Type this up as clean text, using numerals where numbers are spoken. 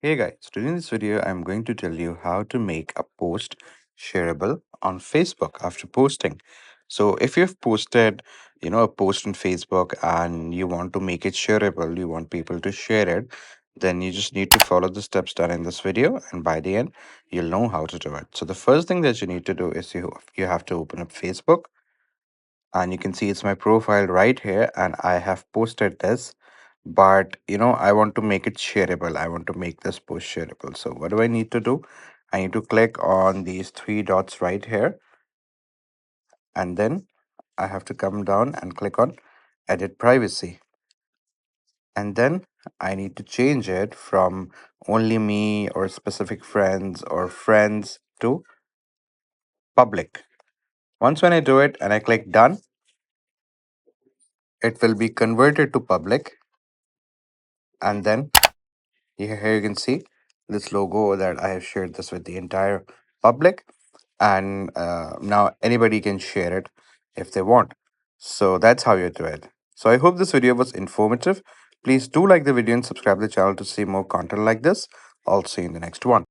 Hey guys, today in this video I'm going to tell you how to make a post shareable on Facebook after posting. So if you've posted, a post on Facebook and you want to make it shareable, you want people to share it, then you just need to follow the steps done in this video and by the end you'll know how to do it. So the first thing that you need to do is you have to open up Facebook and you can see it's my profile right here and I have posted this, but I want to make it shareable. I want to make this post shareable. So what do I need to do? I need to click on these three dots right here, and then I have to come down and click on edit privacy, and then I need to change it from only me or specific friends or friends to public. Once when I do it and I click done, it will be converted to public, and then here you can see this logo that I have shared this with the entire public, and now anybody can share it if they want. So that's how you do it. So I hope this video was informative. Please do like the video and subscribe to the channel to see more content like this. I'll see you in the next one.